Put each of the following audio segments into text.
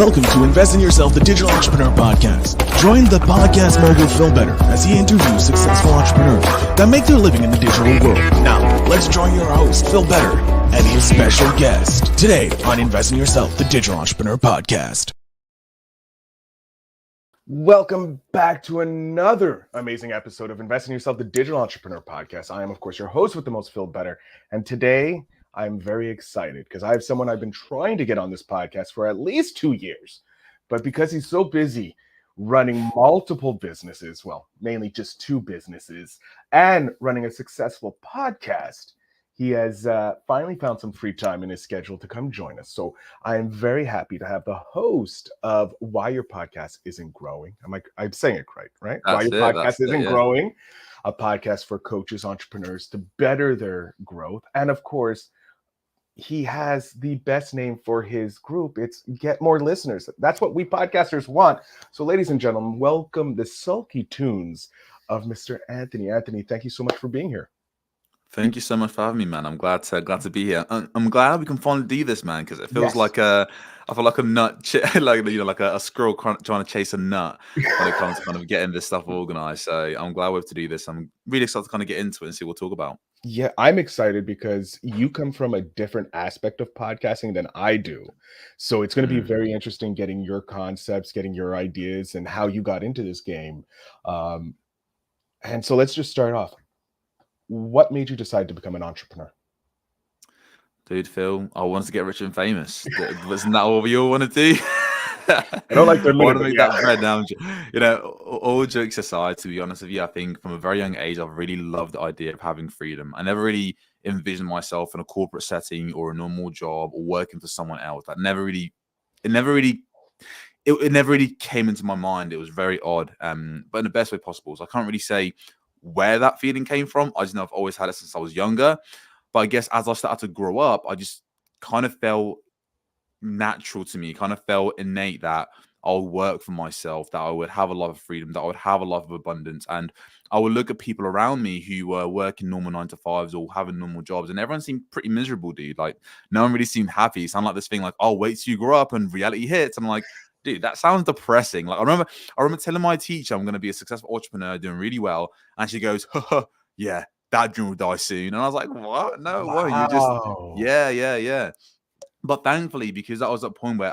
Welcome to Invest in Yourself, the Digital Entrepreneur Podcast. Join the podcast mogul Phil Better as he interviews successful entrepreneurs that make their living in the digital world. Now, let's join your host, Phil Better, and his special guest today on Invest in Yourself, the Digital Entrepreneur Podcast. Welcome back to another amazing episode of Invest in Yourself, the Digital Entrepreneur Podcast. I am, of course, your host with the most, Phil Better, and today I'm very excited because I have someone I've been trying to get on this podcast for at least 2 years, but because he's so busy running multiple businesses, well, mainly just 2 businesses, and running a successful podcast, he has finally found some free time in his schedule to come join us. So I am very happy to have the host of Why Your Podcast Isn't Growing. I'm saying it right? Why Your Podcast Isn't Growing, a podcast for coaches, entrepreneurs to better their growth. And of course, he has the best name for his group. It's Get More Listeners. That's what we podcasters want. So ladies and gentlemen, welcome the sulky tunes of Mr. Anthony. Anthony, thank you so much for being here. Thank you so much for having me, man. I'm glad to be here. I'm glad we can finally do this, man, because it feels like I feel like a nut, like a squirrel trying to chase a nut when it comes to kind of getting this stuff organized. So I'm glad we have to do this. I'm really excited to kind of get into it and see what we'll talk about. Yeah, I'm excited because you come from a different aspect of podcasting than I do. So it's going to be very interesting getting your concepts, getting your ideas, and how you got into this game. And so let's just start off. What made you decide to become an entrepreneur? Dude, Phil, I wanted to get rich and famous. Wasn't that what we all want to do? I don't like to want to make that bread now. All jokes aside, to be honest with you, I think from a very young age, I've really loved the idea of having freedom. I never really envisioned myself in a corporate setting or a normal job or working for someone else. It never really came into my mind. It was very odd, but in the best way possible. So I can't really say where that feeling came from. I just know I've always had it since I was younger. But I guess as I started to grow up, I just kind of felt natural to me, kind of felt innate that I would work for myself, that I would have a lot of freedom, that I would have a lot of abundance. And I would look at people around me who were working normal 9-to-5s or having normal jobs, and everyone seemed pretty miserable, dude. Like, no one really seemed happy. It sounded like this thing like, oh, wait till you grow up and reality hits. I'm like, dude, that sounds depressing. Like, I remember telling my teacher I'm going to be a successful entrepreneur doing really well. And she goes, yeah, that dream will die soon. And I was like, what? No, what? You just, yeah. But thankfully, because that was a point where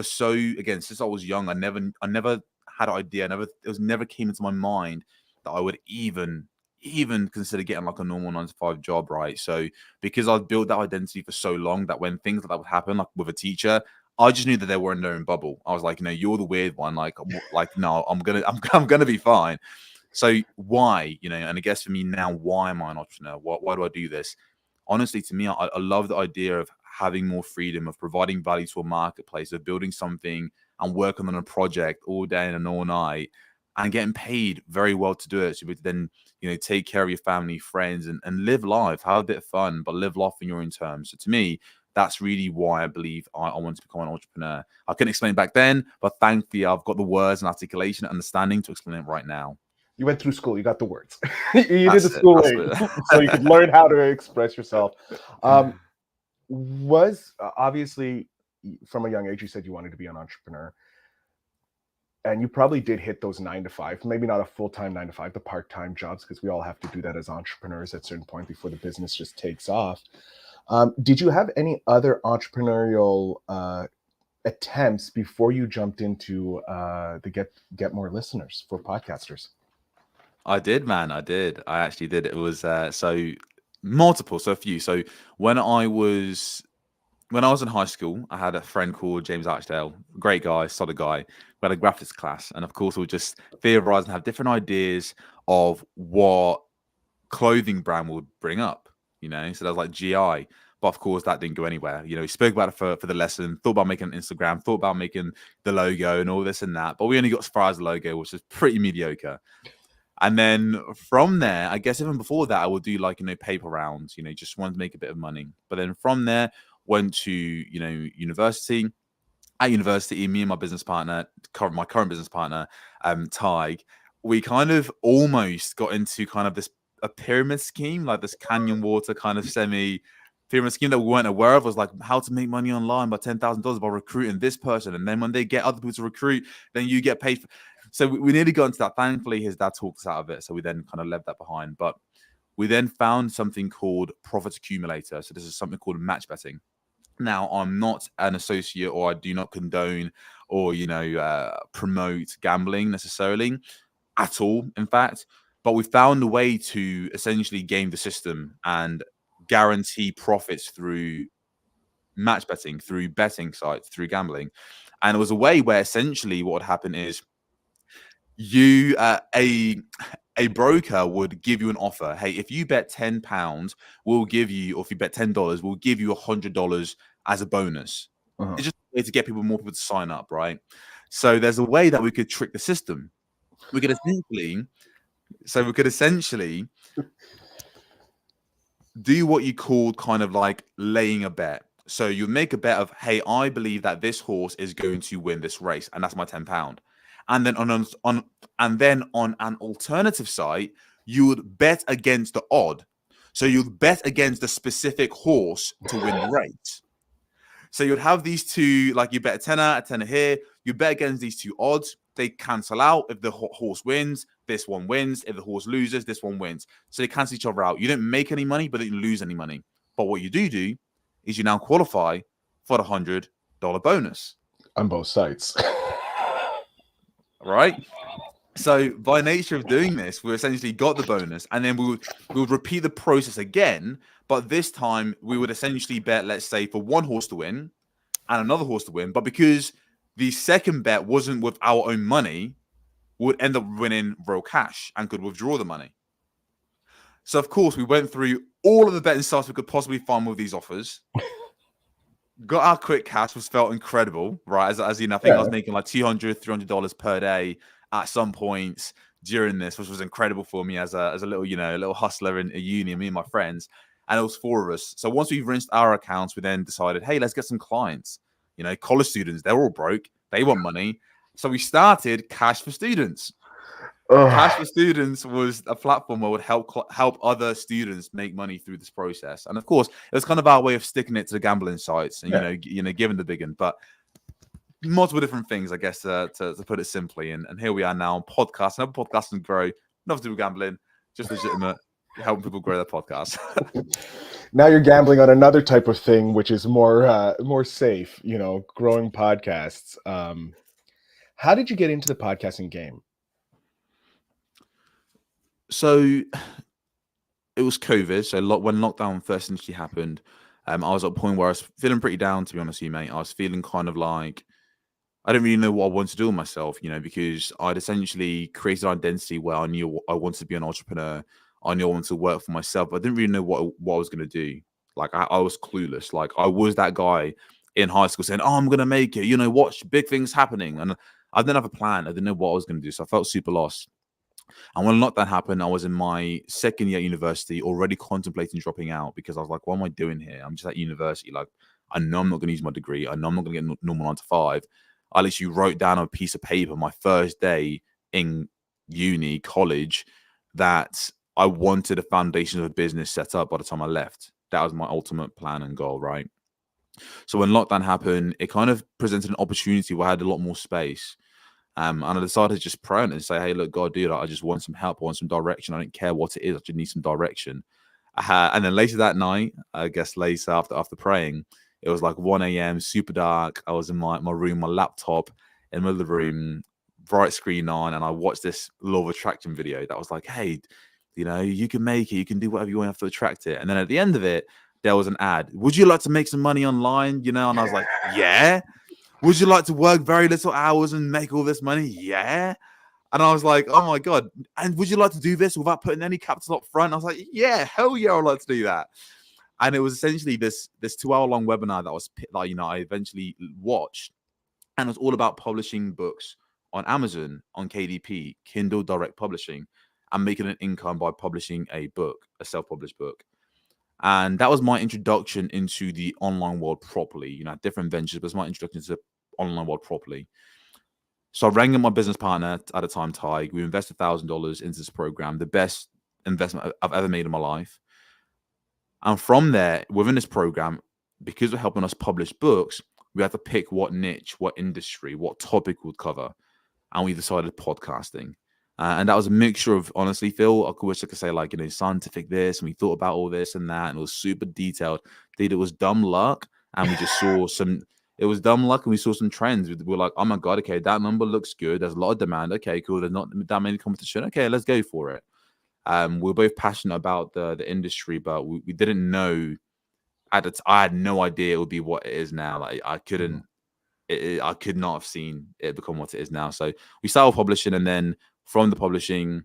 since I was young, I never had an idea. It never came into my mind that I would even consider getting like a normal 9-to-5 job, right? So because I've built that identity for so long that when things like that would happen, like with a teacher, I just knew that they were in their own bubble. I was like, you're the weird one. Like no, I'm gonna be fine. So why, and I guess for me now, why am I an entrepreneur? Why do I do this? Honestly, to me, I love the idea of having more freedom, of providing value to a marketplace, of building something and working on a project all day and all night and getting paid very well to do it. So you could then, take care of your family, friends, and live life, have a bit of fun, but live life in your own terms. So to me, that's really why I believe I want to become an entrepreneur. I couldn't explain back then, but thankfully I've got the words and articulation and understanding to explain it right now. You went through school, you got the words. You did the schooling, so you could learn how to express yourself. Was obviously from a young age, you said you wanted to be an entrepreneur. And you probably did hit those 9-to-5, maybe not a full-time 9-to-5, the part-time jobs, because we all have to do that as entrepreneurs at a certain point before the business just takes off. Did you have any other entrepreneurial attempts before you jumped into the Get More Listeners for podcasters? I did, man. I actually did. It was so a few. So when I was in high school, I had a friend called James Archdale, great guy, solid guy. We had a graphics class, and of course, we would just theorize and have different ideas of what clothing brand would bring up. So that was like GI. But of course, that didn't go anywhere. We spoke about it for the lesson, thought about making an Instagram, thought about making the logo and all this and that. But we only got as far as the logo, which is pretty mediocre. And then from there, I guess even before that, I would do paper rounds, just wanted to make a bit of money. But then from there, went to, university. At university, me and my business partner, my current business partner, Tig, we kind of almost got into kind of a pyramid scheme, like this canyon water kind of pyramid scheme that we weren't aware of was like how to make money online by $10,000 by recruiting this person. And then when they get other people to recruit, then you get paid. So we nearly got into that. Thankfully, his dad talked us out of it. So we then kind of left that behind. But we then found something called profit accumulator. So this is something called match betting. Now, I'm not an associate, or I do not condone or, promote gambling necessarily at all, in fact. But we found a way to essentially game the system and guarantee profits through match betting, through betting sites, through gambling. And it was a way where essentially what would happen is a broker would give you an offer. Hey, if you bet £10, we'll give you, or if you bet $10, we'll give you $100 as a bonus. It's just a way to get more people to sign up, right? So there's a way that we could trick the system. We could essentially do what you called kind of like laying a bet. So you make a bet of, hey, I believe that this horse is going to win this race, and that's my £10. And then on an alternative site, you would bet against the odd. So you'd bet against the specific horse to win the race. So you'd have these two, like you bet a tenner here. You bet against these two odds. They cancel out. If the horse wins, this one wins. If the horse loses, this one wins. So they cancel each other out. You don't make any money, but you don't lose any money. But what you do is you now qualify for the $100 bonus. On both sites. Right? So by nature of doing this, we essentially got the bonus, and then we would repeat the process again, but this time we would essentially bet, let's say, for one horse to win and another horse to win. But because the second bet wasn't with our own money, we would end up winning real cash and could withdraw the money. So of course we went through all of the betting sites we could possibly find with these offers. Got our quick cash, was felt incredible, right? As you know, I think I was making like $200, $300 per day at some points during this, which was incredible for me as a little, a little hustler in a uni, me and my friends. And it was 4 of us. So once we rinsed our accounts, we then decided, hey, let's get some clients. College students, they're all broke. They want money. So we started Cash for Students. Cash for Students was a platform where would help other students make money through this process. And of course, it was kind of our way of sticking it to the gambling sites and, giving the big one. But multiple different things, I guess, to put it simply. And here we are now on podcasts. Another podcast and grow. Nothing to do with gambling, just legitimate, helping people grow their podcast. Now you're gambling on another type of thing, which is more safe, growing podcasts. How did you get into the podcasting game? So it was COVID. So when lockdown first initially happened, I was at a point where I was feeling pretty down, to be honest with you, mate. I was feeling kind of like I didn't really know what I wanted to do with myself, because I'd essentially created an identity where I knew I wanted to be an entrepreneur. I knew I wanted to work for myself, but I didn't really know what I was going to do. Like I was clueless. Like I was that guy in high school saying, "Oh, I'm going to make it. Watch big things happening." And I didn't have a plan. I didn't know what I was going to do. So I felt super lost. And when lockdown happened, I was in my second year at university, already contemplating dropping out because I was like, what am I doing here? I'm just at university. Like, I know I'm not going to use my degree. I know I'm not going to get normal 9 to 5. I literally wrote down on a piece of paper my first day in uni, college, that I wanted a foundation of a business set up by the time I left. That was my ultimate plan and goal, right? So when lockdown happened, it kind of presented an opportunity where I had a lot more space. And I decided to just pray and say, hey, look, God, dude, I just want some help. I want some direction. I don't care what it is. I just need some direction. And then later that night, I guess later after praying, it was like 1 a.m., super dark. I was in my room, my laptop in the middle of the room, bright screen on. And I watched this law of attraction video that was like, hey, you can make it. You can do whatever you want to attract it. And then at the end of it, there was an ad. Would you like to make some money online? And I was like, yeah. Would you like to work very little hours and make all this money? Yeah. And I was like, oh my God. And would you like to do this without putting any capital up front? I was like, yeah, hell yeah, I'd like to do that. And it was essentially this 2-hour-long webinar that I eventually watched. And it was all about publishing books on Amazon, on KDP, Kindle Direct Publishing, and making an income by publishing a book, a self-published book. And that was my introduction into the online world properly. Different ventures, but it's my introduction to the online world properly. So I rang in my business partner at the time, Ty. We invested $1,000 into this program, the best investment I've ever made in my life. And from there, within this program, because they're helping us publish books, we had to pick what niche, what industry, what topic we'd cover. And we decided podcasting. And that was a mixture of, honestly, Phil, I wish I could say, like, scientific this, and we thought about all this and that, and it was super detailed. Dude, it was dumb luck. And we just saw it was dumb luck, and we saw some trends. We were like, oh my God, okay, that number looks good. There's a lot of demand. Okay, cool. There's not that many competition. Okay, let's go for it. We're both passionate about the industry, but we didn't know I had no idea it would be what it is now. Like I couldn't, I could not have seen it become what it is now. So we started publishing, and then from the publishing,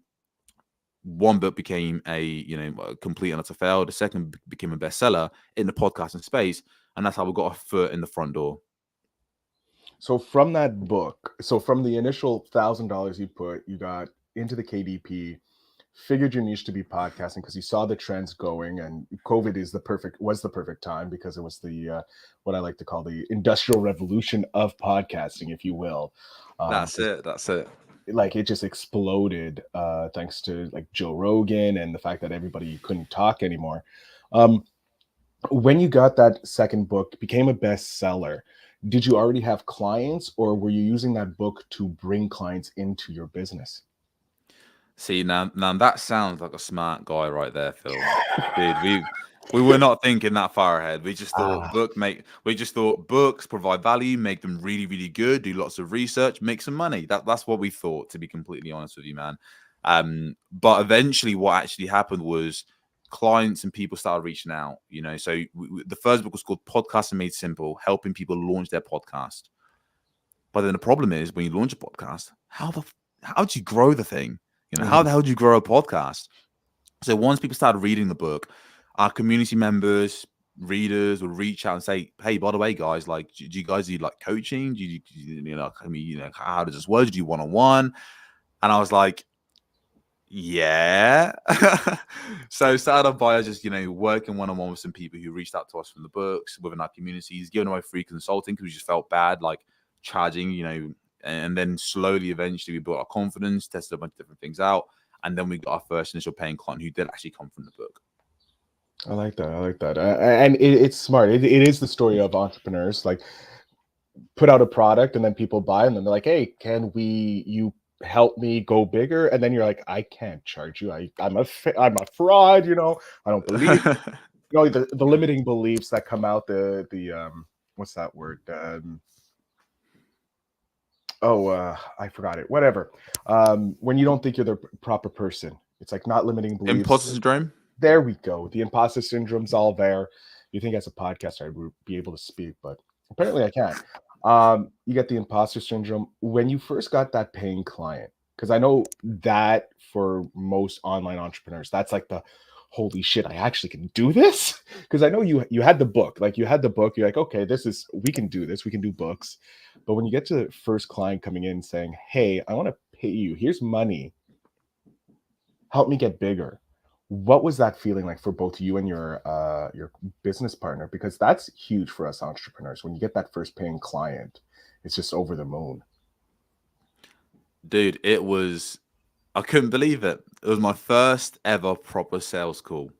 one book became a complete and utter fail. The second became a bestseller in the podcasting space, and that's how we got our foot in the front door. So from that book, so from the initial $1,000 you got into the KDP, figured your niche to be podcasting because you saw the trends going, and COVID was the perfect time because it was the what I like to call the industrial revolution of podcasting, if you will. That's it. Like it just exploded thanks to like Joe Rogan and the fact that everybody couldn't talk anymore. When you got that second book, became a bestseller, did you already have clients, or were you using that book to bring clients into your business? See, now that sounds like a smart guy right there, Phil. Dude, we were not thinking that far ahead. We just thought books provide value, make them really, really good, do lots of research, make some money. That's what we thought, to be completely honest with you, man. But eventually what actually happened was clients and people started reaching out, So the first book was called Podcasting Made Simple, helping people launch their podcast. But then the problem is when you launch a podcast, how do you grow the thing? How the hell do you grow a podcast? So once people started reading the book, our community members, readers would reach out and say, "Hey, by the way, guys, like, do you guys do like coaching? Do how does this work? Do you one-on-one?" And I was like, "Yeah." So started off by just working one-on-one with some people who reached out to us from the books within our communities, giving away free consulting because we just felt bad, like charging, and then slowly, eventually, we built our confidence, tested a bunch of different things out, and then we got our first initial paying client who did actually come from the book. I like that. And it's smart. It is the story of entrepreneurs. Like, put out a product, and then people buy, and then they're like, "Hey, you help me go bigger?" And then you're like, "I can't charge you. I'm a fraud. I don't believe." The limiting beliefs that come out. The what's that word? I forgot it. Whatever. When you don't think you're the proper person, it's like not limiting beliefs. Imposter syndrome. There we go. The imposter syndrome's all there. You think as a podcaster I would be able to speak, but apparently I can't. You get the imposter syndrome when you first got that paying client, because I know that for most online entrepreneurs, that's like the holy shit, I actually can do this. Because I know you had the book, you're like, okay, we can do this, we can do books. But when you get to the first client coming in saying, "Hey, I want to pay you, here's money, help me get bigger," what was that feeling like for both you and your business partner? Because that's huge for us entrepreneurs. When you get that first paying client, it's just over the moon. Dude, I couldn't believe it. It was my first ever proper sales call.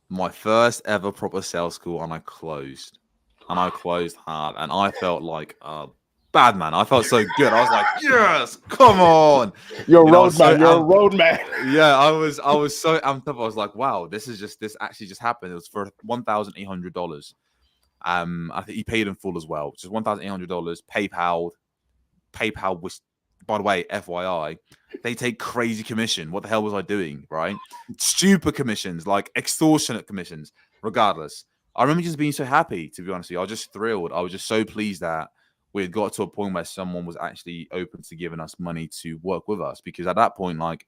My first ever proper sales call, and I closed. And I closed hard. And I felt like a bad man. I felt so good. I was like, yes, come on. You're a road man. Yeah, I was so amped up. I was like, wow, this actually just happened. It was for $1,800. I think he paid in full as well, which is $1,800. PayPal was, by the way, FYI, they take crazy commission. What the hell was I doing, right? Stupid commissions, like extortionate commissions. Regardless, I remember just being so happy, to be honest with you. I was just thrilled. I was just so pleased that we had got to a point where someone was actually open to giving us money to work with us. Because at that point, like,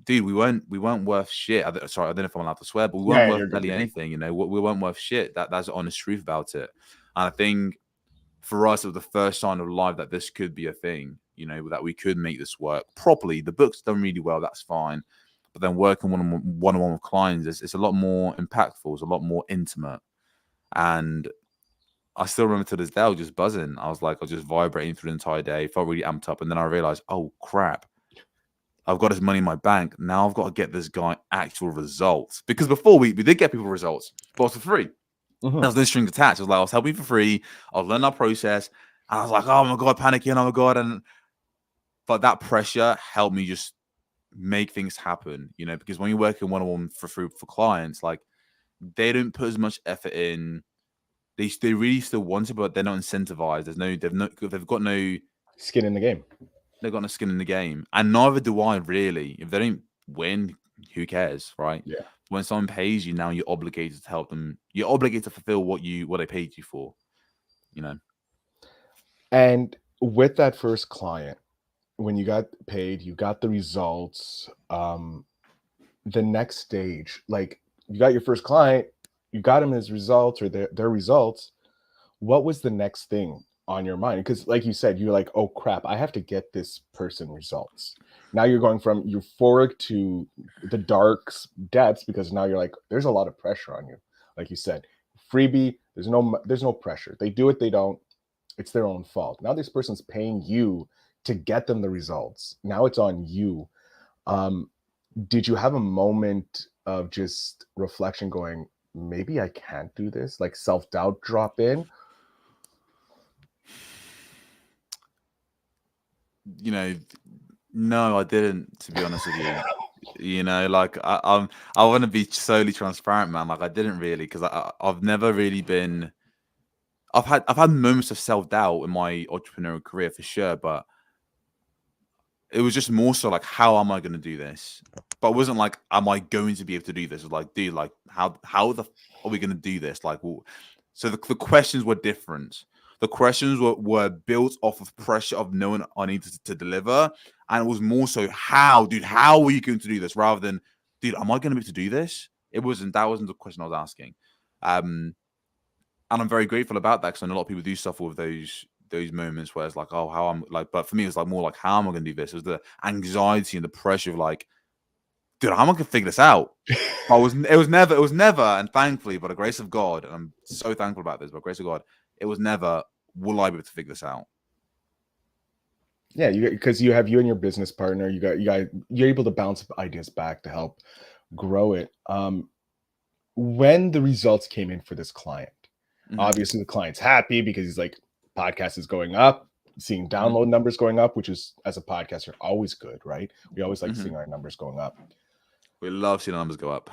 dude, we weren't worth shit. Sorry, I don't know if I'm allowed to swear, but we weren't worth barely anything. We weren't worth shit. That's the honest truth about it. And I think for us, it was the first sign of life that this could be a thing. That we could make this work properly. The book's done really well. That's fine. But then working one-on-one with clients, it's a lot more impactful. It's a lot more intimate. And I still remember to this day, I was just buzzing. I was just vibrating through the entire day. Felt really amped up. And then I realized, oh, crap. I've got this money in my bank. Now I've got to get this guy actual results. Because before we did get people results, but it was for free. Mhm. There was no strings attached. It was like I was helping for free. I was learning our process. And I was like, oh my God, panicking, oh my God. But that pressure helped me just make things happen, you know, because when you're working one-on-one for clients, like they don't put as much effort in. They really still want it, but they're not incentivized. They've got no Skin in the game. they've got no skin in the game, and neither do I really. If they don't win, who cares, right? Yeah. When someone pays you, now you're obligated to help them. You're obligated to fulfill what they paid you for, you know. And with that first client, when you got paid, you got the results. The next stage, like you got your first client, you got him his results or their results. What was the next thing on your mind? Because, like you said, you're like, oh crap, I have to get this person results. Now you're going from euphoric to the dark depths because now you're like, there's a lot of pressure on you. Like you said, freebie, there's no pressure. They do it, they don't. It's their own fault. Now this person's paying you to get them the results. Now it's on you. Um, did you have a moment of just reflection going, maybe I can't do this? Like self-doubt drop in? You know, no, I didn't. To be honest with you, you know, like I want to be solely transparent, man. Like I didn't really, because I've never really been. I've had moments of self doubt in my entrepreneurial career for sure, but it was just more so like, how am I going to do this? But it wasn't like, am I going to be able to do this? It was like, dude, like how are we going to do this? Like, well, so the questions were different. The questions were built off of pressure of knowing I needed to deliver, and it was more so, how are you going to do this? Rather than, dude, am I going to be able to do this? That wasn't the question I was asking. And I'm very grateful about that, because I know a lot of people do suffer with those moments where it's like, oh, how I'm like, but for me, it's like more like, how am I going to do this? It was the anxiety and the pressure of like, dude, how am I going to figure this out? It was never, and thankfully, by the grace of God, and I'm so thankful about this, by the grace of God, it was never, will I be able to figure this out? Yeah, because you have you and your business partner, you're able to bounce ideas back to help grow it. When the results came in for this client, obviously the client's happy because he's like, podcast is going up, seeing download numbers going up, which is, as a podcaster, always good, right? We always like seeing our numbers going up. We love seeing the numbers go up.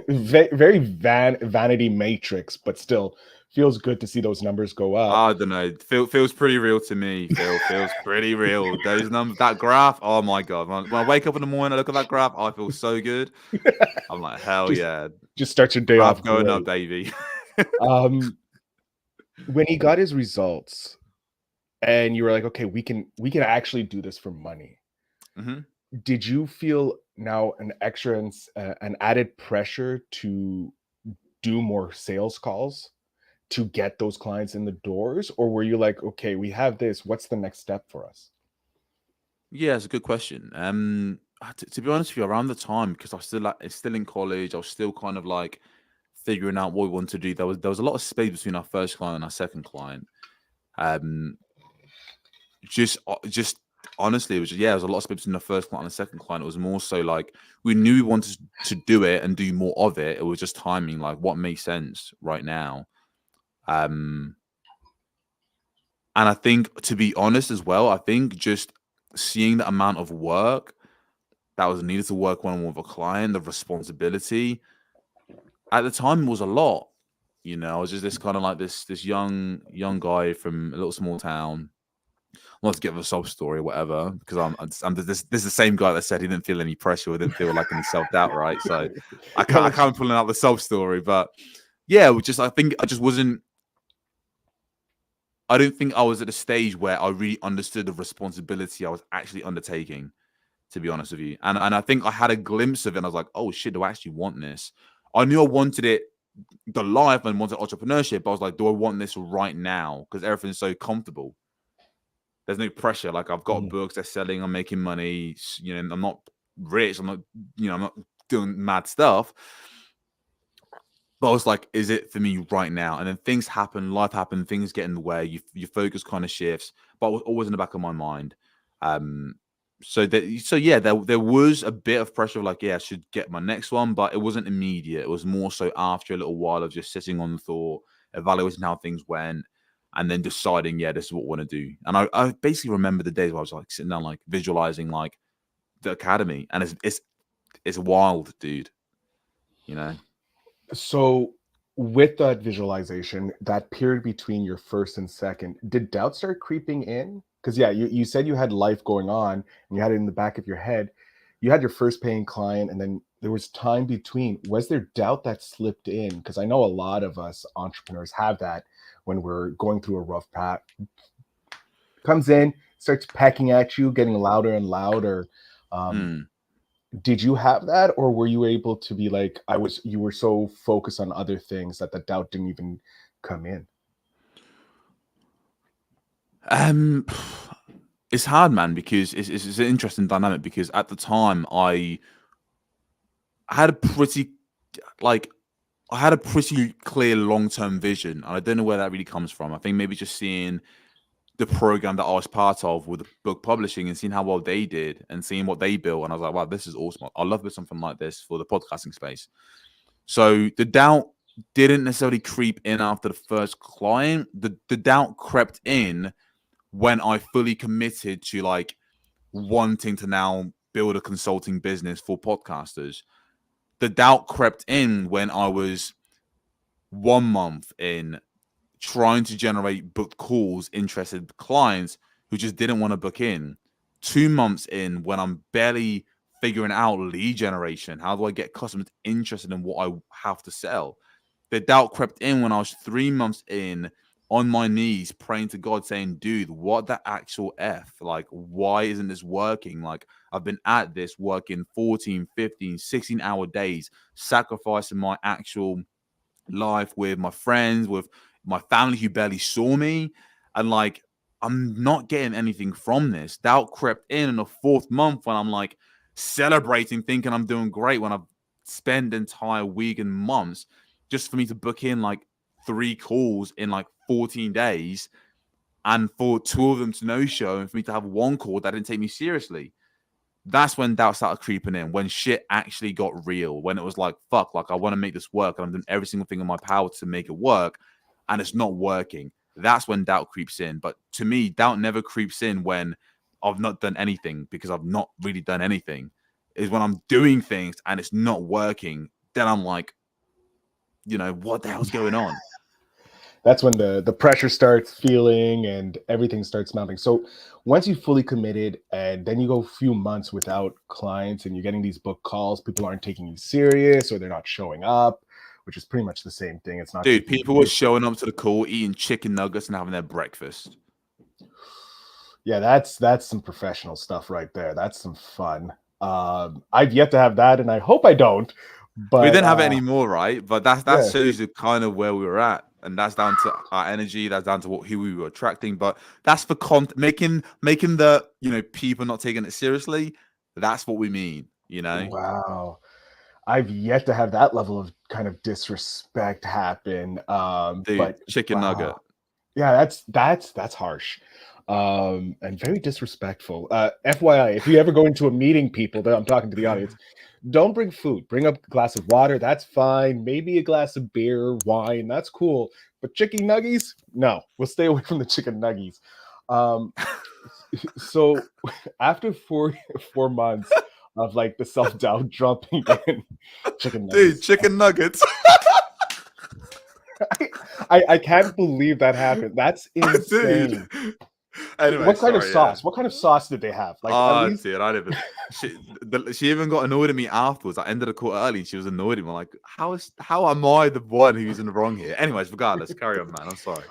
Very vanity matrix, but still feels good to see those numbers go up. I don't know. Feels pretty real to me. Feels pretty real. Those numbers, that graph. Oh my God! When I wake up in the morning, I look at that graph. I feel so good. I'm like, hell yeah! Just starts your day graph off going great. up, baby. When he got his results, and you were like, okay, we can actually do this for money. Did you feel now an added pressure to do more sales calls to get those clients in the doors, or were you like, okay, we have this, what's the next step for us? Yeah, it's a good question. To be honest with you, around the time, because I was still in college, I was still kind of like figuring out what we wanted to do. There was a lot of space between our first client and our second client. Just honestly, it was there was a lot of space between the first client and the second client. It was more so like, we knew we wanted to do it and do more of it. It was just timing, like what makes sense right now. And I think, to be honest as well, I think just seeing the amount of work that was needed to work one-on-one with a client, the responsibility at the time was a lot. You know, I was just this kind of like this young guy from a little small town. Not to give a sob story or whatever, because I'm this is the same guy that said he didn't feel any pressure or didn't feel like any self-doubt, right? So I can't pulling out the sob story, but yeah, I think I just wasn't. I don't think I was at a stage where I really understood the responsibility I was actually undertaking, to be honest with you. And I think I had a glimpse of it, and I was like, oh shit, do I actually want this? I knew I wanted it, the life, and wanted entrepreneurship, but I was like, do I want this right now? Because everything's so comfortable. There's no pressure. Like, I've got books, they're selling, I'm making money. You know, I'm not rich. I'm not doing mad stuff. But I was like, is it for me right now? And then things happen, life happens, things get in the way. Your focus kind of shifts. But it was always in the back of my mind. there was a bit of pressure of like, yeah, I should get my next one, but it wasn't immediate. It was more so after a little while of just sitting on the thought, evaluating how things went, and then deciding, yeah, this is what I want to do. And I basically remember the days where I was like sitting down, like visualizing like the academy, and it's wild, dude. You know. So with that visualization, that period between your first and second, did doubt start creeping in? Because yeah, you said you had life going on and you had it in the back of your head. You had your first paying client, and then there was time between. Was there doubt that slipped in? Because I know a lot of us entrepreneurs have that when we're going through a rough patch. Comes in, starts pecking at you, getting louder and louder. Um, did you have that, or were you able to be like, you were so focused on other things that the doubt didn't even come in? It's hard, man, because it's an interesting dynamic, because at the time I had a pretty like I had a pretty clear long-term vision, and I don't know where that really comes from. I think maybe just seeing the program that I was part of with the book publishing and seeing how well they did and seeing what they built, and I was like, wow, this is awesome. I'd love to do something like this for the podcasting space. So the doubt didn't necessarily creep in after the first client. The doubt crept in when I fully committed to like wanting to now build a consulting business for podcasters. The doubt crept in when I was 1 month in, trying to generate booked calls, interested clients who just didn't want to book in. 2 months in, when I'm barely figuring out lead generation. How do I get customers interested in what I have to sell? The doubt crept in when I was 3 months in, on my knees, praying to God, saying, dude, what the actual F? Like, why isn't this working? Like, I've been at this working 14, 15, 16-hour days, sacrificing my actual life with my friends, with my family who barely saw me. And like, I'm not getting anything from this. Doubt crept in the 4th month when I'm like celebrating, thinking I'm doing great, when I've spent the entire week and months just for me to book in like 3 calls in like 14 days, and for 2 of them to no show, and for me to have 1 call that didn't take me seriously. That's when doubt started creeping in, when shit actually got real, when it was like, fuck, like I want to make this work, and I'm doing every single thing in my power to make it work, and it's not working. That's when doubt creeps in. But to me, doubt never creeps in when I've not done anything, because I've not really done anything. Is when I'm doing things and it's not working, then I'm like, what the hell's going on? That's when the pressure starts feeling and everything starts mounting. So once you fully committed, and then you go a few months without clients, and you're getting these book calls, people aren't taking you serious, or they're not showing up, which is pretty much the same thing. It's not Dude, taking you people were showing up to the call, eating chicken nuggets and having their breakfast. Yeah, that's some professional stuff right there. That's some fun. I've yet to have that, and I hope I don't. But We didn't have it anymore, right? But that yeah, shows you kind of where we were at, and that's down to our energy. That's down to who we were attracting. But that's for making the people not taking it seriously. That's what we mean, wow. I've yet to have that level of kind of disrespect happen. Dude, But chicken nugget. wow, yeah, that's harsh, and very disrespectful. FYI, if you ever go into a meeting, people, that I'm talking to the audience, don't bring food. Bring a glass of water. That's fine. Maybe a glass of beer, wine. That's cool. But chicken nuggies, no. We'll stay away from the chicken nuggies. Um, so after 4 months of like the self-doubt dropping in, chicken nuggets. Dude, chicken nuggets. I can't believe that happened. That's insane. Dude. Anyway, What kind of sorry, sauce? What kind of sauce did they have? Like, at least dude, I didn't. She even got annoyed at me afterwards. I ended the call early, and she was annoyed at me. Like, how am I the one who's in the wrong here? Anyways, regardless, carry on, man. I'm sorry.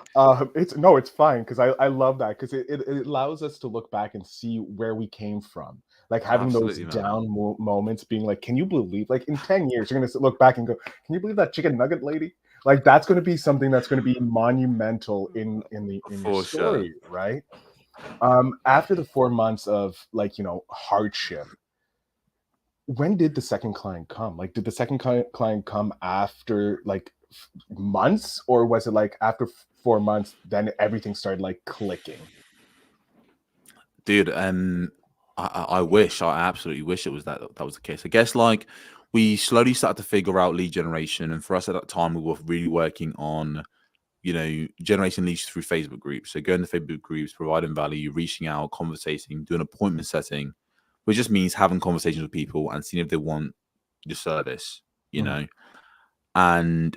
it's fine, because I love that, because it allows us to look back and see where we came from. Like having those Absolutely, man. down moments, being like, can you believe? Like in 10 years, you're gonna look back and go, can you believe that chicken nugget lady? Like that's going to be something that's going to be monumental in your For sure. story, right? After the 4 months of like hardship, when did the second client come? Like, did the second client come after like months, or was it like after 4 months then everything started like clicking? Dude, I absolutely wish it was that was the case. I guess like we slowly started to figure out lead generation, and for us at that time, we were really working on generating leads through Facebook groups. So going to Facebook groups, providing value, reaching out, conversating, doing appointment setting, which just means having conversations with people and seeing if they want your service, Mhm. And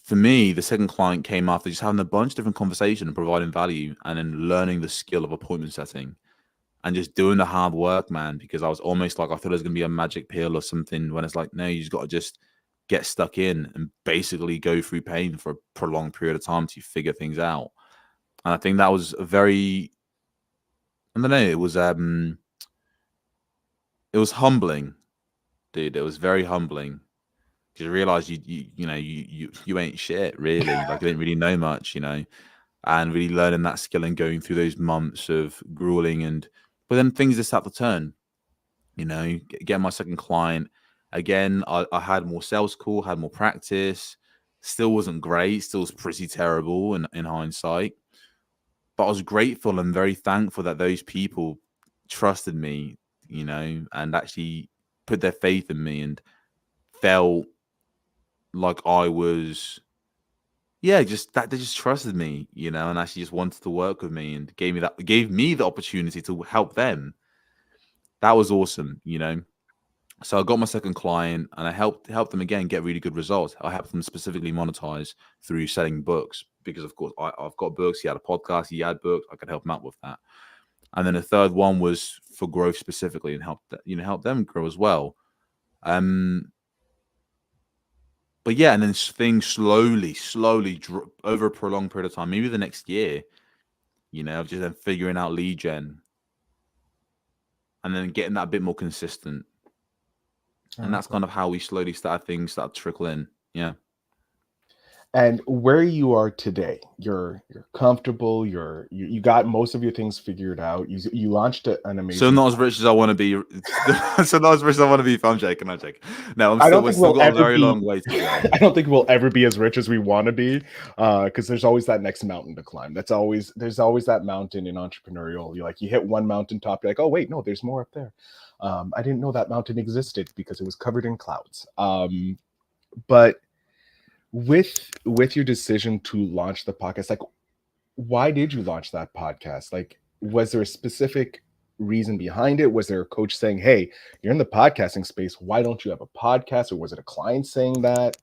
for me, the second client came after just having a bunch of different conversations and providing value, and then learning the skill of appointment setting and just doing the hard work, man, because I was almost like, I thought it was going to be a magic pill or something, when it's like, no, you just got to just get stuck in and basically go through pain for a prolonged period of time to figure things out. And I think that was a very, I don't know, it was humbling, dude. It was very humbling. Because you realize you ain't shit, really. Like, you didn't really know much, and really learning that skill and going through those months of grueling, but then things just start to turn. Getting my second client again. I had more sales call, had more practice. Still wasn't great. Still was pretty terrible in hindsight. But I was grateful and very thankful that those people trusted me, and actually put their faith in me and felt like I was, yeah, just that they just trusted me, and actually just wanted to work with me and gave me the opportunity to help them. That was awesome. So I got my second client, and I helped them again get really good results. I helped them specifically monetize through selling books, because of course I've got books. He had a podcast, he had books. I could help him out with that. And then the third one was for growth specifically, and help them grow as well. But yeah, and then things slowly over a prolonged period of time, maybe the next year, of just then figuring out lead gen, and then getting that a bit more consistent. And that's kind of how we slowly started to trickle in. Yeah. And where you are today, you're comfortable. You got most of your things figured out. You launched an amazing. So not as rich as I want to be. So not as rich as I want to be. If I'm joking, I'm joking. No, we've still got a very long way to go. I don't think we'll ever be as rich as we want to be, because there's always that next mountain to climb. There's always that mountain in entrepreneurial. You hit one mountaintop, you're like, oh wait, no, there's more up there. I didn't know that mountain existed because it was covered in clouds. But with your decision to launch the podcast, like, why did you launch that podcast? Like, was there a specific reason behind it? Was there a coach saying, hey, you're in the podcasting space, why don't you have a podcast? Or was it a client saying that?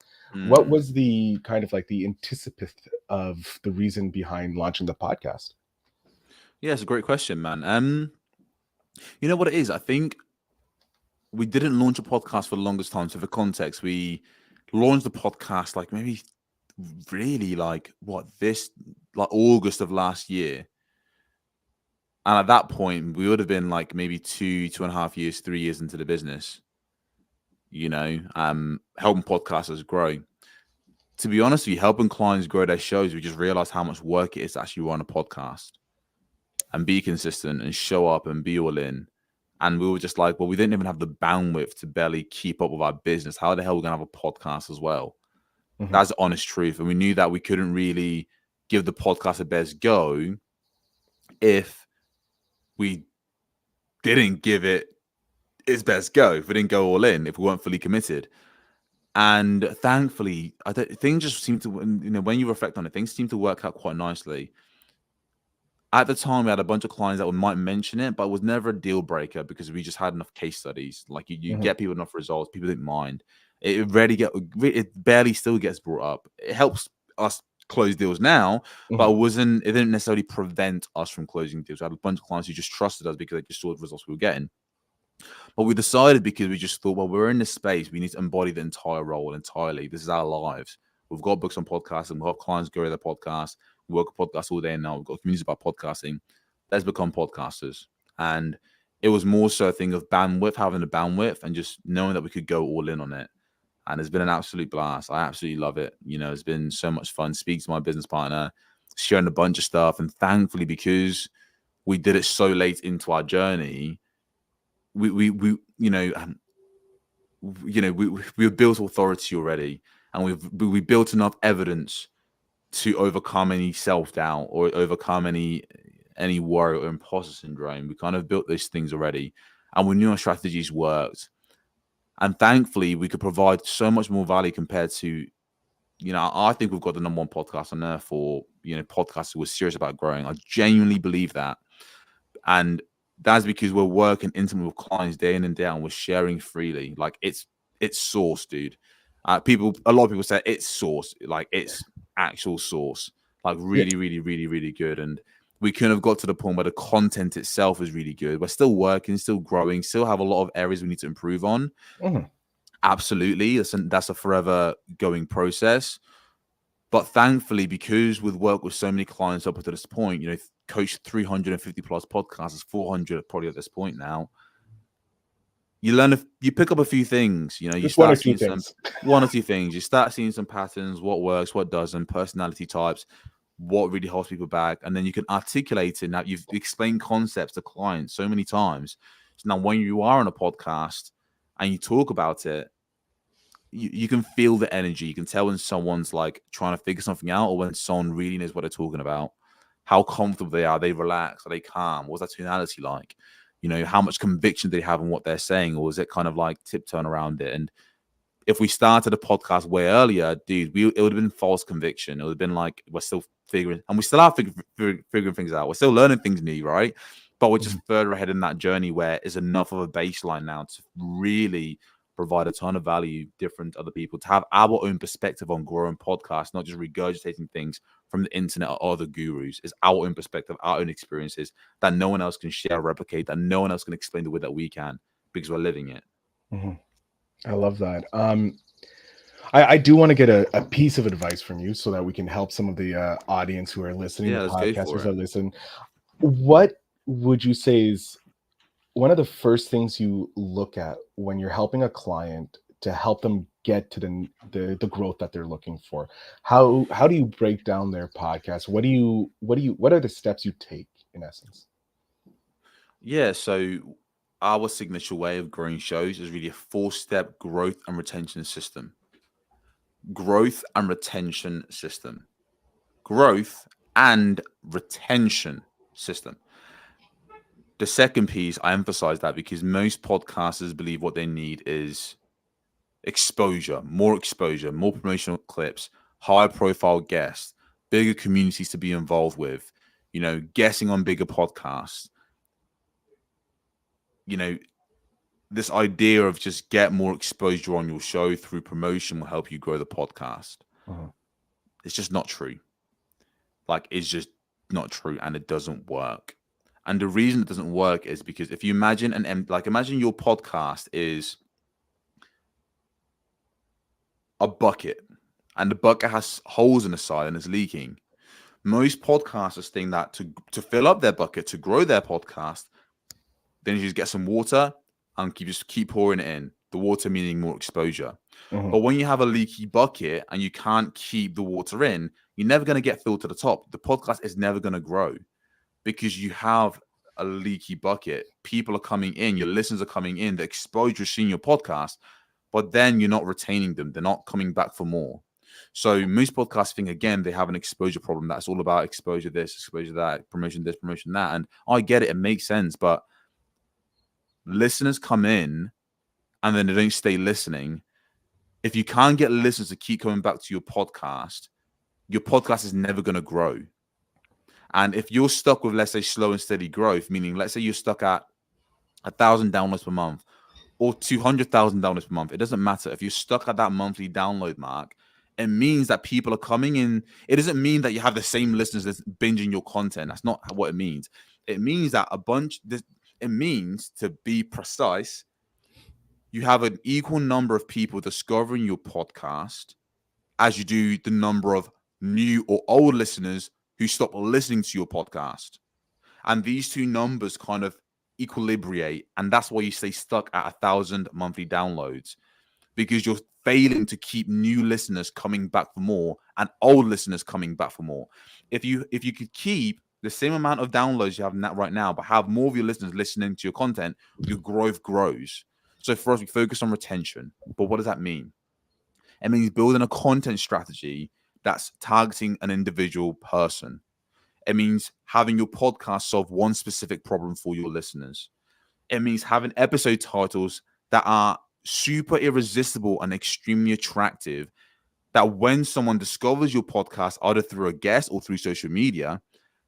What was the kind of like the anticipate of the reason behind launching the podcast? Yeah, it's a great question, man. You know what it is? I think we didn't launch a podcast for the longest time. So for context, we launched the podcast like maybe really like August of last year. And at that point, we would have been like maybe 2.5 years, 3 years into the business, helping podcasters grow. To be honest with you, helping clients grow their shows, we just realized how much work it is to actually run a podcast and be consistent and show up and be all in. And we were just like, well, we didn't even have the bandwidth to barely keep up with our business. How the hell are we going to have a podcast as well? Mm-hmm. That's the honest truth. And we knew that we couldn't really give the podcast a best go if we didn't give it its best go, if we didn't go all in, if we weren't fully committed. And thankfully, things just seem to, when you reflect on it, things seem to work out quite nicely. At the time, we had a bunch of clients that might mention it, but it was never a deal breaker because we just had enough case studies. Like you get people enough results, people didn't mind. It barely still gets brought up. It helps us close deals now, but it didn't necessarily prevent us from closing deals. We had a bunch of clients who just trusted us because they just saw the results we were getting. But we decided, because we just thought, well, we're in this space, we need to embody the entire role entirely. This is our lives. We've got books on podcasting. We have clients go to their podcast. We work with podcasts all day now. We've got communities about podcasting. Let's become podcasters. And it was more so a thing of bandwidth, having the bandwidth and just knowing that we could go all in on it. And it's been an absolute blast. I absolutely love it. It's been so much fun. Speak to my business partner, sharing a bunch of stuff. And thankfully, because we did it so late into our journey, we built authority already, and we built enough evidence to overcome any self-doubt or overcome any any worry or imposter syndrome. We kind of built those things already, and we knew our strategies worked. And thankfully, we could provide so much more value compared to, I think we've got the number one podcast on earth for, podcasters who are serious about growing. I genuinely believe that. And that's because we're working intimately with clients day in and day out, and we're sharing freely. Like it's source, dude. A lot of people say it's source, like it's actual source, like really, really, really, really good. And we couldn't have got to the point where the content itself is really good. We're still working, still growing, still have a lot of areas we need to improve on. Mm-hmm. Absolutely. That's a forever going process. But thankfully, because we've worked with so many clients up to this point, coached 350 plus podcasts, 400 probably at this point now. You pick up a few things, you Just start seeing one or two things. You start seeing some patterns, what works, what doesn't, personality types, what really holds people back. And then you can articulate it. Now you've explained concepts to clients so many times. So now when you are on a podcast and you talk about it, you can feel the energy. You can tell when someone's like trying to figure something out, or when someone really knows what they're talking about, how comfortable they are. Are they relaxed? Are they calm? What's that tonality like? How much conviction do they have in what they're saying? Or is it kind of like tiptoeing around it? And if we started a podcast way earlier, dude, it would have been false conviction. It would have been like, we're still figuring, and we still are figuring things out. We're still learning things new, right? But we're just further ahead in that journey where it's enough of a baseline now to really provide a ton of value different to other people, to have our own perspective on growing podcasts, not just regurgitating things from the internet or other gurus. It's our own perspective, our own experiences that no one else can share or replicate, that no one else can explain the way that we can, because we're living it. Mm-hmm. I love that. I do want to get a piece of advice from you so that we can help some of the audience who are listening, the podcasters that listen. What would you say is one of the first things you look at when you're helping a client to help them get to the growth that they're looking for? How do you break down their podcast? What are the steps you take in essence? Yeah, so our signature way of growing shows is really a 4-step growth and retention system. Growth and retention system. Growth and retention system. The second piece, I emphasize that because most podcasters believe what they need is exposure, more promotional clips, higher profile guests, bigger communities to be involved with, guessing on bigger podcasts. This idea of just get more exposure on your show through promotion will help you grow the podcast. Uh-huh. It's just not true. Like, it's just not true, and it doesn't work. And the reason it doesn't work is because if you imagine imagine your podcast is a bucket, and the bucket has holes in the side and it's leaking. Most podcasters think that to fill up their bucket, to grow their podcast, then you just get some water and just keep pouring it in. The water meaning more exposure. Uh-huh. But when you have a leaky bucket and you can't keep the water in, you're never going to get filled to the top. The podcast is never going to grow because you have a leaky bucket. People are coming in, your listeners are coming in, the exposure is seeing your podcast, but then you're not retaining them. They're not coming back for more. So most podcasts think, again, they have an exposure problem. That's all about exposure this, exposure that, promotion this, promotion that. And I get it. It makes sense. But listeners come in and then they don't stay listening. If you can't get listeners to keep coming back to your podcast is never going to grow. And if you're stuck with, let's say, slow and steady growth, meaning let's say you're stuck at 1,000 downloads per month or 200,000 downloads per month, it doesn't matter. If you're stuck at that monthly download mark, it means that people are coming in. It doesn't mean that you have the same listeners that's binging your content. That's not what it means. It means that it means, to be precise, you have an equal number of people discovering your podcast as you do the number of new or old listeners who stop listening to your podcast. And these two numbers kind of equilibrate. And that's why you stay stuck at 1,000 monthly downloads, because you're failing to keep new listeners coming back for more and old listeners coming back for more. If you could keep the same amount of downloads you have right now, but have more of your listeners listening to your content, your growth grows. So for us, we focus on retention. But what does that mean? It means building a content strategy that's targeting an individual person. It means having your podcast solve one specific problem for your listeners. It means having episode titles that are super irresistible and extremely attractive, that when someone discovers your podcast, either through a guest or through social media,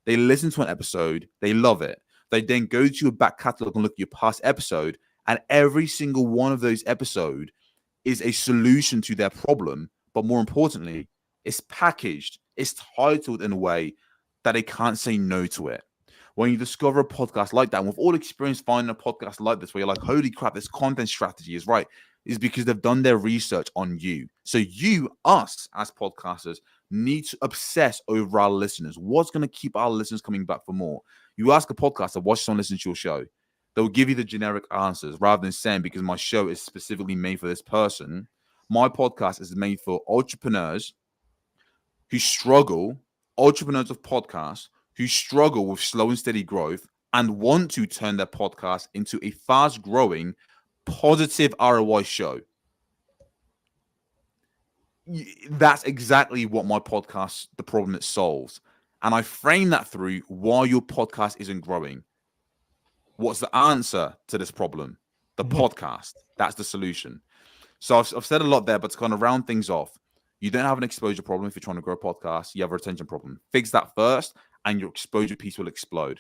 they listen to an episode, they love it. They then go to your back catalog and look at your past episode, and every single one of those episodes is a solution to their problem. But more importantly, it's packaged, it's titled in a way that they can't say no to it. When you discover a podcast like that, and we've all experienced finding a podcast like this, where you're like, holy crap, this content strategy is right, is because they've done their research on you. So us as podcasters, need to obsess over our listeners. What's going to keep our listeners coming back for more? You ask a podcaster, why should someone listen to your show? They'll give you the generic answers rather than saying, because my show is specifically made for this person. My podcast is made for entrepreneurs who struggle, entrepreneurs of podcasts who struggle with slow and steady growth and want to turn their podcast into a fast-growing, positive ROI show. That's exactly what my podcast, the problem it solves. And I frame that through why your podcast isn't growing. What's the answer to this problem? The podcast. That's the solution. So I've said a lot there, but to kind of round things off, you don't have an exposure problem if you're trying to grow a podcast. You have a retention problem. Fix that first, and your exposure piece will explode.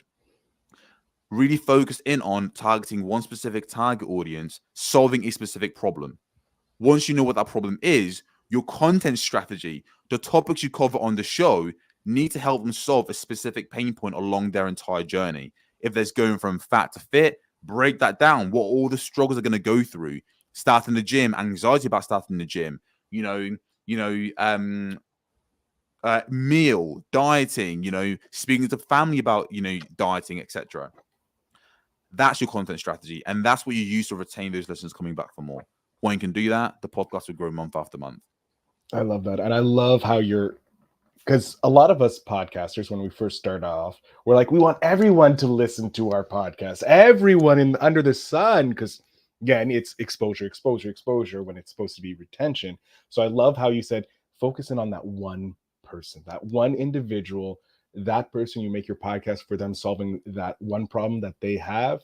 Really focus in on targeting one specific target audience, solving a specific problem. Once you know what that problem is, your content strategy, the topics you cover on the show, need to help them solve a specific pain point along their entire journey. If there's going from fat to fit, break that down. What all the struggles are going to go through. Starting the gym, anxiety about starting the gym, meal, dieting, speaking to family about, dieting, etc. That's your content strategy. And that's what you use to retain those listeners coming back for more. When you can do that, the podcast will grow month after month. I love that. And I love how because a lot of us podcasters, when we first start off, we're like, we want everyone to listen to our podcast, everyone under the sun, because again, it's exposure when it's supposed to be retention. So I love how you said, focusing on that one person, that one individual, that person, you make your podcast for them, solving that one problem that they have.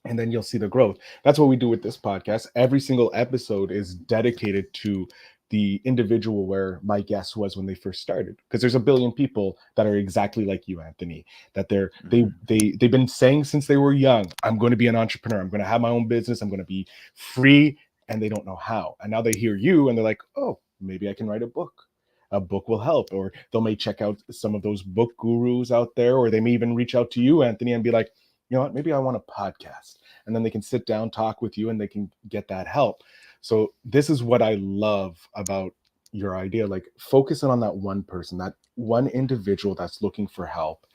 And then you'll see the growth. That's what we do with this podcast. Every single episode is dedicated to the individual where my guest was when they first started, because there's a billion people that are exactly like you, Anthony, that they've been saying since they were young, I'm going to be an entrepreneur, I'm going to have my own business, I'm going to be free, and they don't know how. And now they hear you and they're like, oh, maybe I can write a book will help. Or they may check out some of those book gurus out there, or they may even reach out to you, Anthony, and be like, you know what, maybe I want a podcast. And then they can sit down, talk with you, and they can get that help. So this is what I love about your idea, like focusing on that one person, that one individual that's looking for help.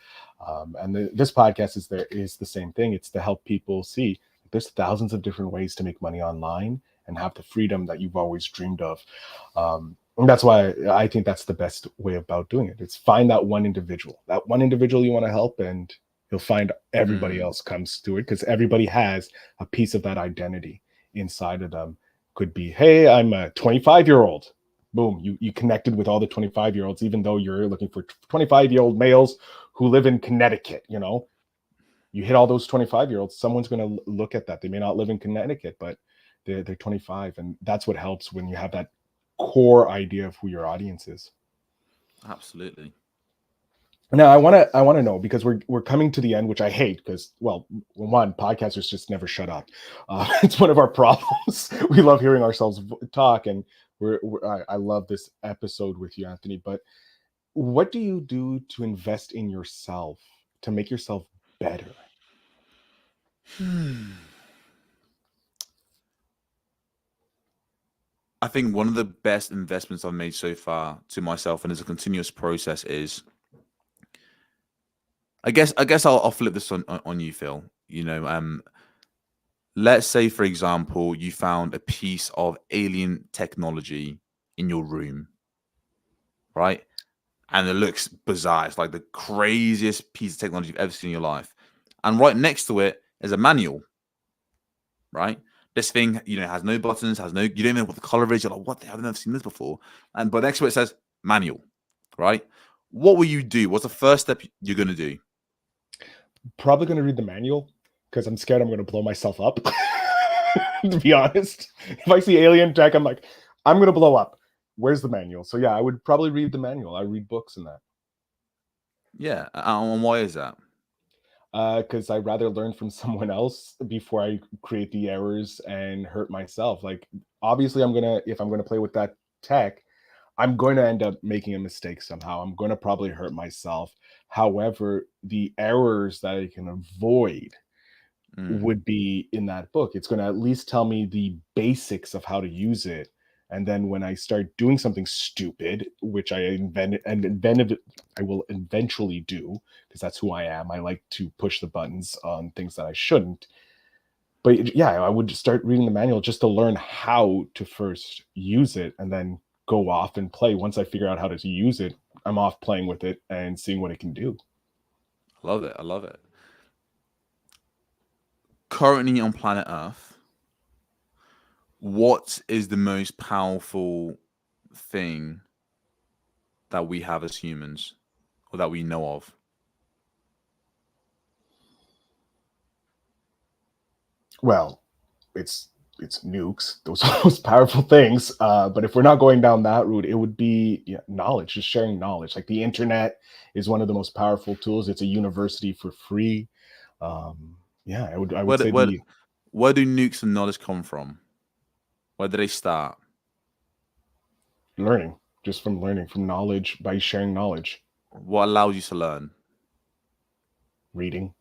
This podcast is the same thing. It's to help people see there's thousands of different ways to make money online and have the freedom that you've always dreamed of. And that's why I think that's the best way about doing it. It's find that one individual you want to help, and you'll find everybody else comes to it, because everybody has a piece of that identity inside of them. Could be, hey, I'm a 25-year-old. Boom, you connected with all the 25-year-olds, even though you're looking for 25-year-old males who live in Connecticut. You hit all those 25-year-olds, someone's going to look at that. They may not live in Connecticut, but they're 25. And that's what helps when you have that core idea of who your audience is. Absolutely. Now, I want to know, because we're coming to the end, which I hate, because, well, one, podcasters just never shut up. It's one of our problems. We love hearing ourselves talk, and I love this episode with you, Anthony. But what do you do to invest in yourself, to make yourself better? I think one of the best investments I've made so far to myself, and as a continuous process, is, I guess I'll flip this on you, Phil. Let's say, for example, you found a piece of alien technology in your room, right? And it looks bizarre. It's like the craziest piece of technology you've ever seen in your life. And right next to it is a manual, right? This thing, has no buttons, you don't know what the color is. You're like, what the hell? I've never seen this before. But next to it says manual, right? what will you do? What's the first step you're going to do? Probably going to read the manual because I'm scared I'm going to blow myself up. To be honest, if I see alien tech, I'm like, I'm going to blow up. Where's the manual? So yeah, I would probably read the manual. I read books and that. Yeah. And why is that? Because I'd rather learn from someone else before I create the errors and hurt myself. Like, obviously, if I'm gonna play with that tech, I'm going to end up making a mistake somehow. I'm going to probably hurt myself. However, the errors that I can avoid would be in that book. It's going to at least tell me the basics of how to use it. And then when I start doing something stupid, which I will eventually do, because that's who I am. I like to push the buttons on things that I shouldn't. But yeah, I would start reading the manual just to learn how to first use it and then go off and play. Once I figure out how to use it, I'm off playing with it and seeing what it can do. I love it. I love it. Currently on planet Earth, what is the most powerful thing that we have as humans, or that we know of? Well, it's nukes. Those are the most powerful things. But if we're not going down that route, it would be knowledge, just sharing knowledge. Like the internet is one of the most powerful tools. It's a university for free. Yeah, I would say where do nukes and knowledge come from? Where do they start? Learning, just from learning, from knowledge, by sharing knowledge. What allows you to learn? Reading,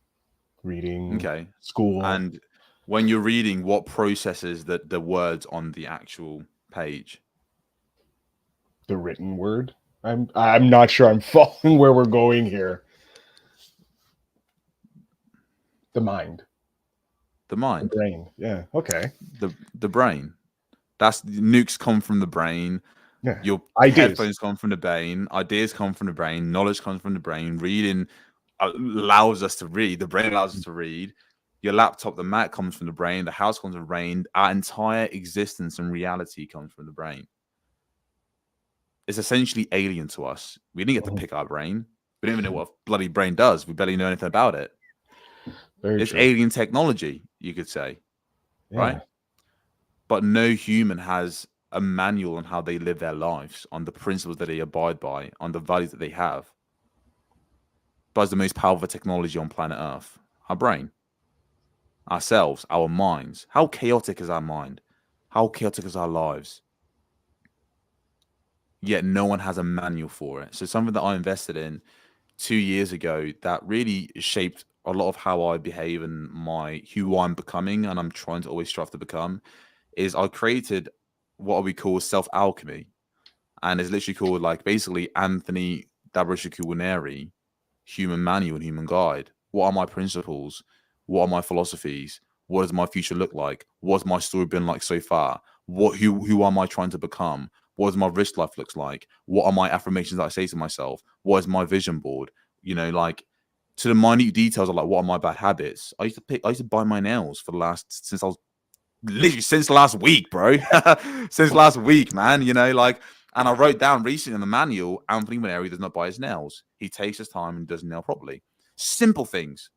okay, school. And when you're reading, what processes the words on the actual page? The written word. I'm not sure I'm following where we're going here. The mind. The mind. The brain. Yeah. Okay. The brain. That's nukes come from the brain. Yeah. Your headphones come from the brain. Ideas come from the brain. Knowledge comes from the brain. Reading allows us to read. The brain allows us to read. Your laptop, the Mac, comes from the brain. The house comes from the brain. Our entire existence and reality comes from the brain. It's essentially alien to us. We didn't get to pick our brain. We don't even know what a bloody brain does. We barely know anything about it. It's true. Alien technology, you could say, right? But no human has a manual on how they live their lives, on the principles that they abide by, on the values that they have. But it's the most powerful technology on planet Earth. Our brain. Ourselves, our minds. How chaotic is our mind? How chaotic is our lives? Yet no one has a manual for it. So something that I invested in 2 years ago that really shaped a lot of how I behave and who I'm becoming, and I'm trying to always strive to become, is I created what we call self-alchemy. And it's literally called, like, basically Anthony Nwaneri, Human Manual and Human Guide. What are my principles? What are my philosophies? What does my future look like? What's my story been like so far? Who am I trying to become? What does my rich life looks like? What are my affirmations that I say to myself? What is my vision board? Like, to the minute details of, like, what are my bad habits? I used to bite my nails since last week, bro. Since last week, man. And I wrote down recently in the manual, Anthony Nwaneri does not bite his nails. He takes his time and does nail properly. Simple things.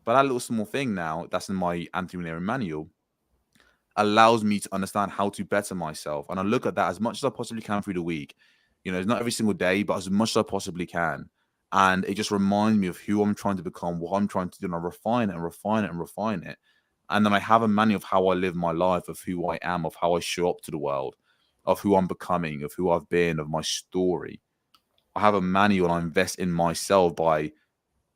But that little small thing now, that's in my Anthony Nwaneri manual, allows me to understand how to better myself. And I look at that as much as I possibly can through the week. It's not every single day, but as much as I possibly can. And it just reminds me of who I'm trying to become, what I'm trying to do, and I refine it and refine it and refine it. And then I have a manual of how I live my life, of who I am, of how I show up to the world, of who I'm becoming, of who I've been, of my story. I have a manual, and I invest in myself by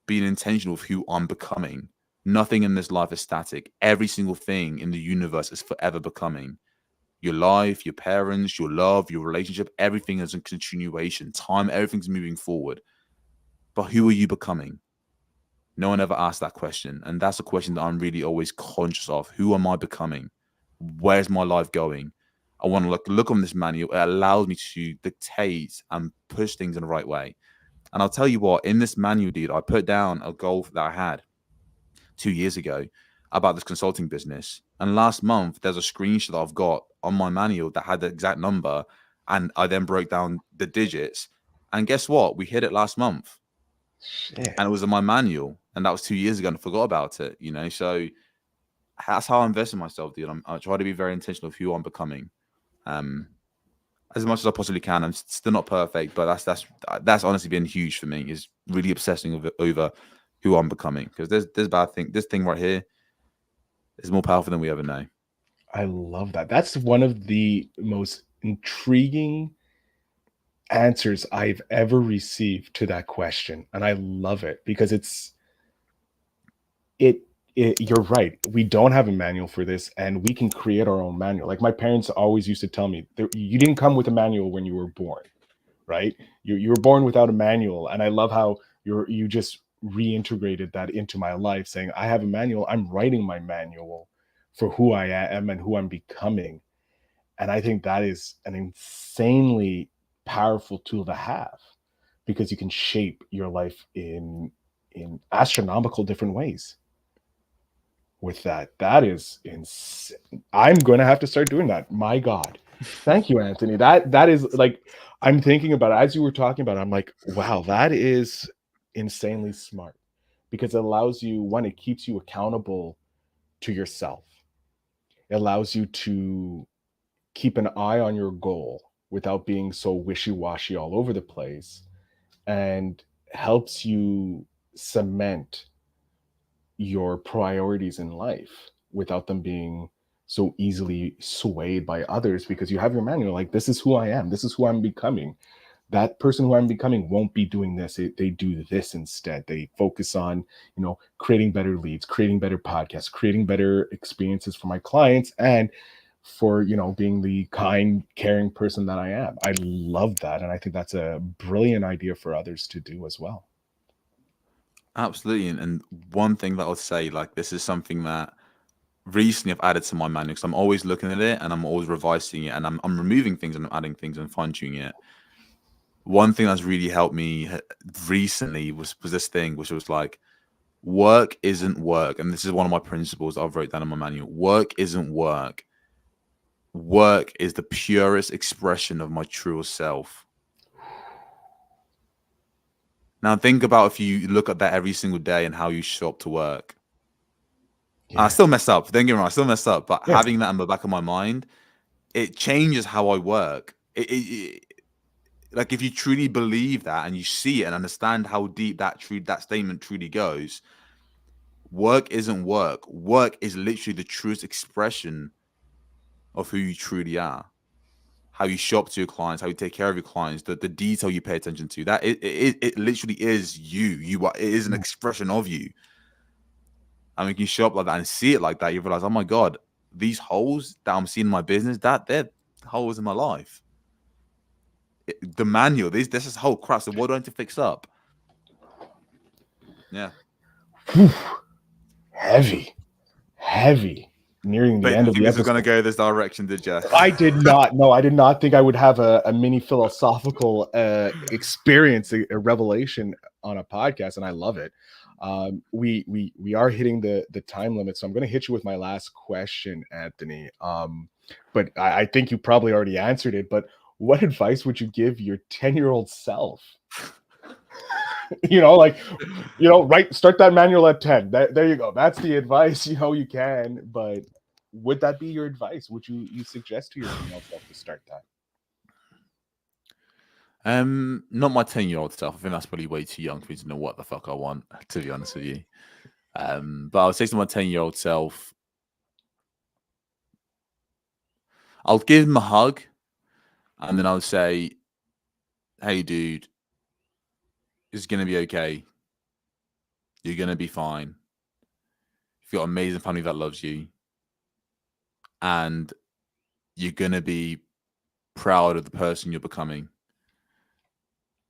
being intentional with who I'm becoming. Nothing in this life is static. Every single thing in the universe is forever becoming. Your life, your parents, your love, your relationship, everything is in continuation. Time, everything's moving forward. But who are you becoming? No one ever asked that question. And that's a question that I'm really always conscious of. Who am I becoming? Where's my life going? I want to look on this manual. It allows me to dictate and push things in the right way. And I'll tell you what, in this manual, dude, I put down a goal that I had 2 years ago about this consulting business. And last month, there's a screenshot I've got on my manual that had the exact number. And I then broke down the digits. And guess what? We hit it last month. Shit. And it was in my manual. And that was 2 years ago and I forgot about it, you know? So that's how I invest in myself, dude. I try to be very intentional of who I'm becoming. As much as I possibly can. I'm still not perfect, but that's honestly been huge for me, is really obsessing over who I'm becoming. Because there's bad thing. This thing right here is more powerful than we ever know. I love that. That's one of the most intriguing answers I've ever received to that question. And I love it because you're right. We don't have a manual for this and we can create our own manual. Like my parents always used to tell me, you didn't come with a manual when you were born, right? You were born without a manual. And I love how you just reintegrated that into my life, saying, I have a manual. I'm writing my manual for who I am and who I'm becoming. And I think that is an insanely powerful tool to have because you can shape your life in astronomical different ways with that. That is insane. I'm going to have to start doing that. My God. Thank you, Anthony. That is like, I'm thinking about it as you were talking about it, I'm like, wow, that is insanely smart because it allows you, one, it keeps you accountable to yourself. It allows you to keep an eye on your goal without being so wishy-washy all over the place, and helps you cement your priorities in life without them being so easily swayed by others, because you have your manual, like, this is who I am, this is who I'm becoming. That person who I'm becoming won't be doing this. They do this instead. They focus on, creating better leads, creating better podcasts, creating better experiences for my clients, and for, being the kind, caring person that I am. I love that. And I think that's a brilliant idea for others to do as well. Absolutely. And one thing that I'll say, like, this is something that recently I've added to my manual, because I'm always looking at it and I'm always revising it, and I'm removing things and I'm adding things and fine-tuning it. One thing that's really helped me recently was this thing, which was like, work isn't work. And this is one of my principles I've wrote down in my manual. Work isn't work. Work is the purest expression of my truest self. Now think about if you look at that every single day and how you show up to work. Yeah. I still mess up. Don't get me wrong, I still mess up. But having that in the back of my mind, it changes how I work. Like, if you truly believe that and you see it and understand how deep that statement truly goes, work isn't work. Work is literally the truest expression of who you truly are. How you show up to your clients, how you take care of your clients, the detail you pay attention to. That it literally is you. It is an expression of you. I mean, you show up like that and see it like that, you realize, oh my God, these holes that I'm seeing in my business, they're holes in my life. The manual, this is whole crap. So what do I need to fix up? Yeah. Whew. Heavy. Nearing the end of the episode. This is going to go this direction, did you? I did not. No, I did not think I would have a mini philosophical experience, a revelation on a podcast, and I love it. We are hitting the time limit, so I'm going to hit you with my last question, Anthony. But I think you probably already answered it. But what advice would you give your 10-year-old self? Start that manual at 10. There you go. That's the advice. You can. But would that be your advice? Would you suggest to your female self to start that? Not my 10-year-old self. I think that's probably way too young for me to know what the fuck I want, to be honest with you. But I would say to my 10-year-old self, I'll give him a hug, and then I'll say, hey, dude, it's going to be okay. You're going to be fine. You've got an amazing family that loves you. And you're going to be proud of the person you're becoming.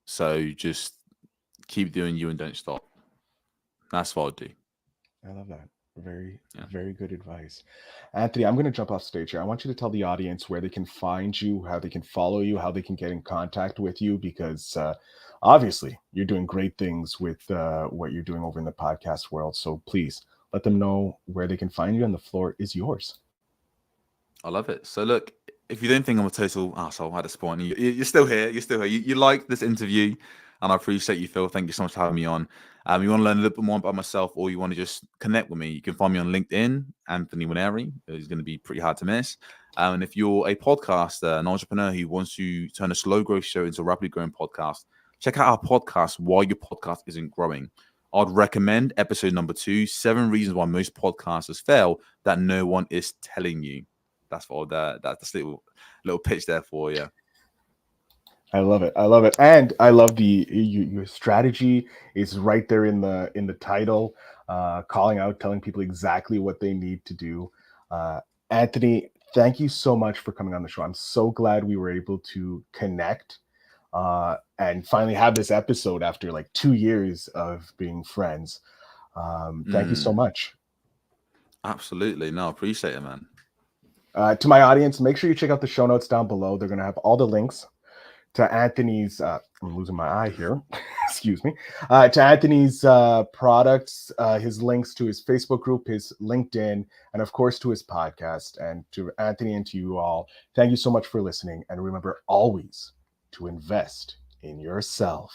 So just keep doing you and don't stop. That's what I'll do. I love that. Very good advice. Anthony, I'm going to jump off stage here. I want you to tell the audience where they can find you, how they can follow you, how they can get in contact with you, because obviously you're doing great things with what you're doing over in the podcast world. So please let them know where they can find you, and the floor is yours. I love it. So look, if you don't think I'm a total asshole at this point, you're still here. You're still here. You like this interview, and I appreciate you, Phil. Thank you so much for having me on. You want to learn a little bit more about myself, or you want to just connect with me, you can find me on LinkedIn, Anthony Nwaneri. It's going to be pretty hard to miss. And if you're a podcaster, an entrepreneur who wants to turn a slow growth show into a rapidly growing podcast, check out our podcast, Why Your Podcast Isn't Growing. I'd recommend episode number 2, 7 reasons why most podcasters fail that no one is telling you. That's for that's a little pitch there for you. I love it. I love it. And I love your strategy is right there in the title, calling out, telling people exactly what they need to do. Anthony, thank you so much for coming on the show. I'm so glad we were able to connect and finally have this episode after like 2 years of being friends. Thank you so much. Absolutely. No, I appreciate it, man. To my audience, make sure you check out the show notes down below. They're going to have all the links to Anthony's, I'm losing my eye here, excuse me, to Anthony's products, his links to his Facebook group, his LinkedIn, and of course to his podcast. And to Anthony and to you all, thank you so much for listening. And remember always to invest in yourself.